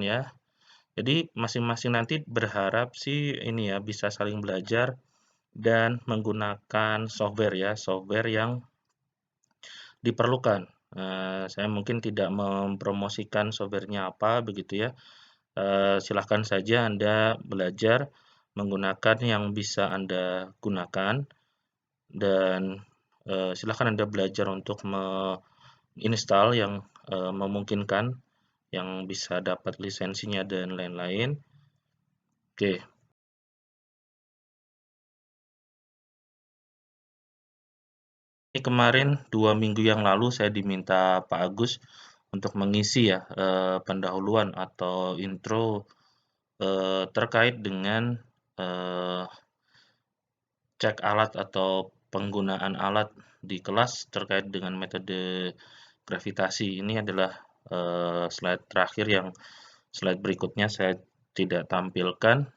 ya. Jadi masing-masing nanti berharap sih ini ya bisa saling belajar dan menggunakan software ya, software yang diperlukan. Saya mungkin tidak mempromosikan software-nya apa begitu ya, silahkan saja Anda belajar menggunakan yang bisa Anda gunakan dan, silakan Anda belajar untuk install yang, memungkinkan, yang bisa dapat lisensinya dan lain-lain. Oke, ini kemarin 2 minggu yang lalu saya diminta Pak Agus untuk mengisi ya, pendahuluan atau intro, terkait dengan, eee, cek alat atau penggunaan alat di kelas terkait dengan metode gravitasi. Ini adalah, slide terakhir yang slide berikutnya saya tidak tampilkan.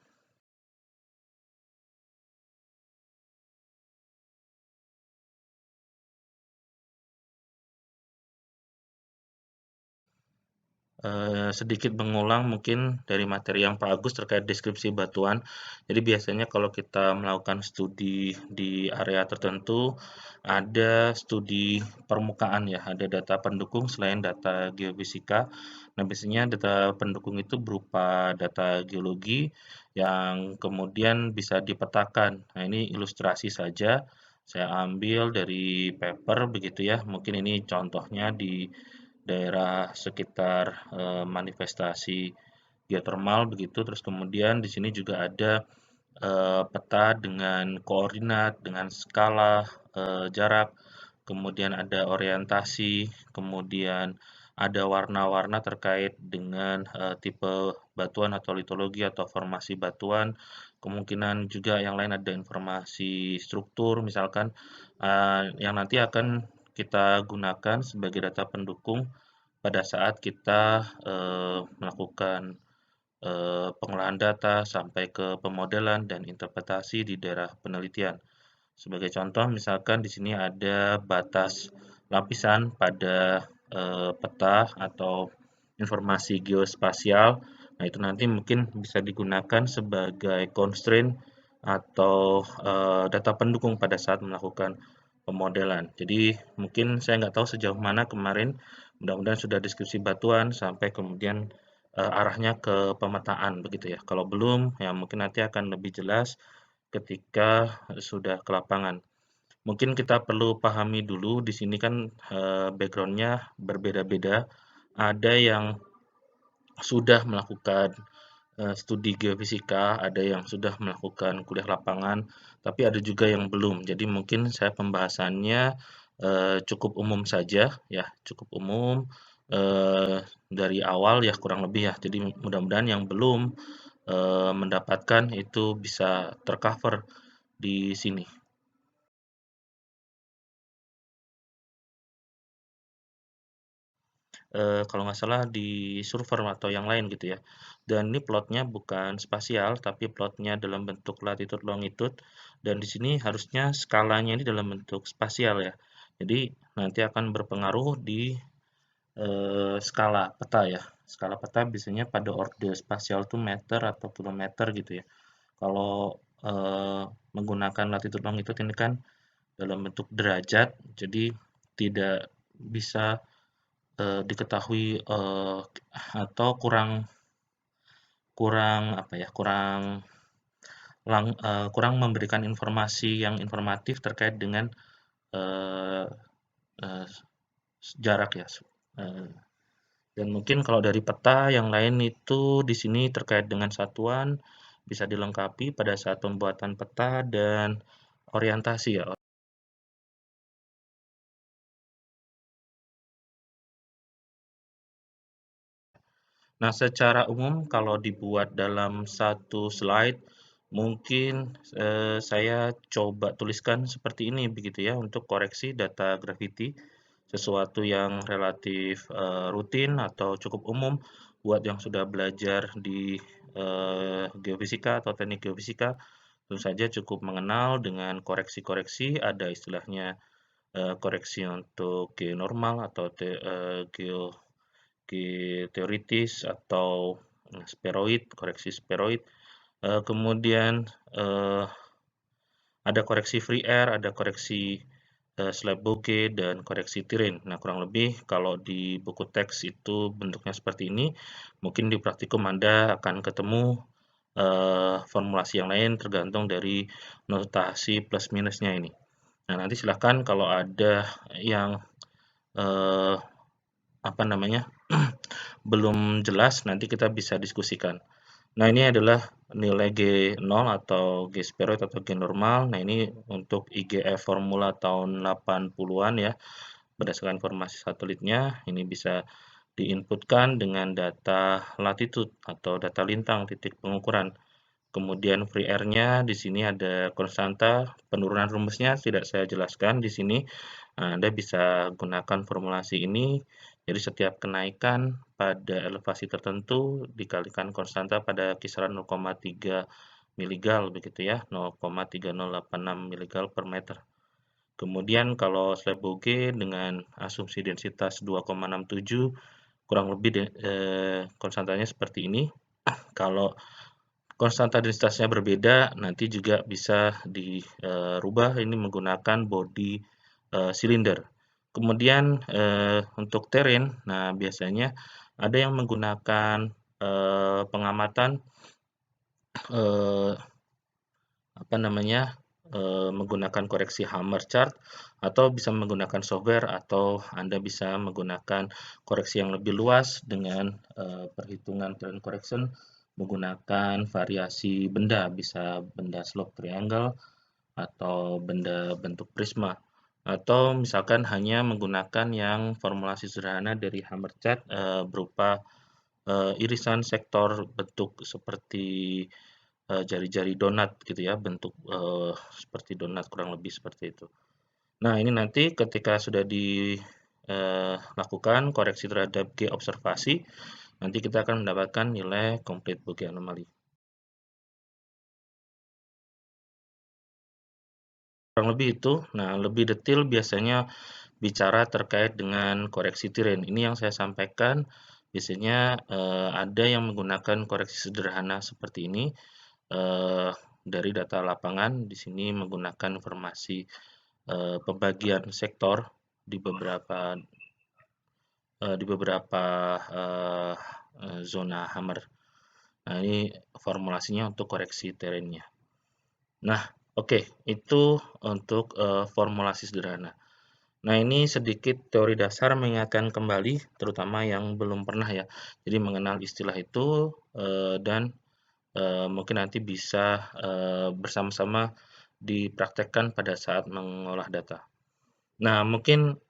Sedikit mengulang mungkin dari materi yang Pak Agus terkait deskripsi batuan. Jadi biasanya kalau kita melakukan studi di area tertentu, ada studi permukaan ya, ada data pendukung selain data geofisika. Nah, biasanya data pendukung itu berupa data geologi yang kemudian bisa dipetakan. Nah, ini ilustrasi saja, saya ambil dari paper begitu ya, mungkin ini contohnya di daerah sekitar, manifestasi geotermal begitu, terus kemudian di sini juga ada, peta dengan koordinat, dengan skala, jarak, kemudian ada orientasi, kemudian ada warna-warna terkait dengan, tipe batuan atau litologi atau formasi batuan, kemungkinan juga yang lain ada informasi struktur misalkan, yang nanti akan kita gunakan sebagai data pendukung pada saat kita, melakukan, pengolahan data sampai ke pemodelan dan interpretasi di daerah penelitian. Sebagai contoh misalkan di sini ada batas lapisan pada, peta atau informasi geospasial. Nah, itu nanti mungkin bisa digunakan sebagai constraint atau, data pendukung pada saat melakukan pemodelan. Jadi mungkin saya nggak tahu sejauh mana kemarin, mudah-mudahan sudah deskripsi batuan sampai kemudian, arahnya ke pemetaan begitu ya. Kalau belum, ya mungkin nanti akan lebih jelas ketika sudah ke lapangan. Mungkin kita perlu pahami dulu di sini kan, background-nya berbeda-beda. Ada yang sudah melakukan, studi geofisika, ada yang sudah melakukan kuliah lapangan, tapi ada juga yang belum. Jadi mungkin saya pembahasannya, cukup umum saja ya, cukup umum, dari awal ya kurang lebih ya. Jadi mudah-mudahan yang belum, mendapatkan itu bisa tercover di sini. Kalau nggak salah di Surfer atau yang lain gitu ya. Dan ini plotnya bukan spasial, tapi plotnya dalam bentuk latitude longitude, dan di sini harusnya skalanya ini dalam bentuk spasial ya. Jadi nanti akan berpengaruh di, skala peta ya. Skala peta biasanya pada orde spasial tuh meter atau kilometer gitu ya. Kalau, menggunakan latitude longitude ini kan dalam bentuk derajat, jadi tidak bisa diketahui, atau kurang kurang apa ya, kurang memberikan informasi yang informatif terkait dengan, eee eee, jarak ya, dan mungkin kalau dari peta yang lain itu di sini terkait dengan satuan, bisa dilengkapi pada saat pembuatan peta dan orientasi ya. Nah, secara umum kalau dibuat dalam satu slide, mungkin, saya coba tuliskan seperti ini begitu ya untuk koreksi data gravity, sesuatu yang relatif, rutin atau cukup umum buat yang sudah belajar di, geofisika atau teknik geofisika, tentu saja cukup mengenal dengan koreksi-koreksi, ada istilahnya, koreksi untuk geonormal atau teoritis atau spheroid, koreksi spheroid. Kemudian ada koreksi free air, ada koreksi slab bogey, dan koreksi terrain. Nah, kurang lebih kalau di buku teks itu bentuknya seperti ini. Mungkin di praktikum Anda akan ketemu formulasi yang lain tergantung dari notasi plus minusnya ini. Nah, nanti silahkan kalau ada yang eh, apa namanya belum jelas, nanti kita bisa diskusikan. Nah, ini adalah nilai G0 atau G spheroid atau G normal. Nah, ini untuk IGF formula tahun 80-an ya, berdasarkan informasi satelitnya. Ini bisa diinputkan dengan data latitude atau data lintang titik pengukuran. Kemudian free air-nya di sini ada konstanta, penurunan rumusnya tidak saya jelaskan di sini. Anda bisa gunakan formulasi ini. Jadi setiap kenaikan pada elevasi tertentu dikalikan konstanta pada kisaran 0,3 miligal begitu ya, 0,3086 miligal per meter. Kemudian kalau slab bogey dengan asumsi densitas 2,67 kurang lebih konstantanya seperti ini. Kalau konstanta densitasnya berbeda, nanti juga bisa dirubah ini menggunakan body silinder. Kemudian untuk terrain, nah biasanya ada yang menggunakan pengamatan eh, apa namanya menggunakan koreksi Hammer chart atau bisa menggunakan software atau Anda bisa menggunakan koreksi yang lebih luas dengan perhitungan trend correction menggunakan variasi benda, bisa benda slope triangle atau benda bentuk prisma atau misalkan hanya menggunakan yang formulasi sederhana dari Hammer chart berupa irisan sektor bentuk seperti jari-jari donat gitu ya, bentuk seperti donat kurang lebih seperti itu. Nah, ini nanti ketika sudah dilakukan koreksi terhadap G observasi, nanti kita akan mendapatkan nilai complete bogey anomaly. Kurang lebih itu. Nah, lebih detail biasanya bicara terkait dengan koreksi terrain. Ini yang saya sampaikan. Biasanya ada yang menggunakan koreksi sederhana seperti ini dari data lapangan. Di sini menggunakan informasi pembagian sektor di beberapa zona Hammer. Nah, ini formulasinya untuk koreksi terrainnya. Nah, oke, itu untuk formulasi sederhana. Nah, ini sedikit teori dasar mengingatkan kembali, terutama yang belum pernah ya. Jadi mengenal istilah itu dan mungkin nanti bisa bersama-sama dipraktekkan pada saat mengolah data. Nah, mungkin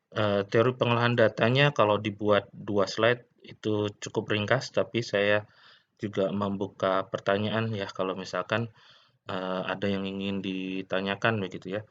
teori pengolahan datanya kalau dibuat 2 slide itu cukup ringkas, tapi saya juga membuka pertanyaan ya kalau misalkan ada yang ingin ditanyakan begitu ya.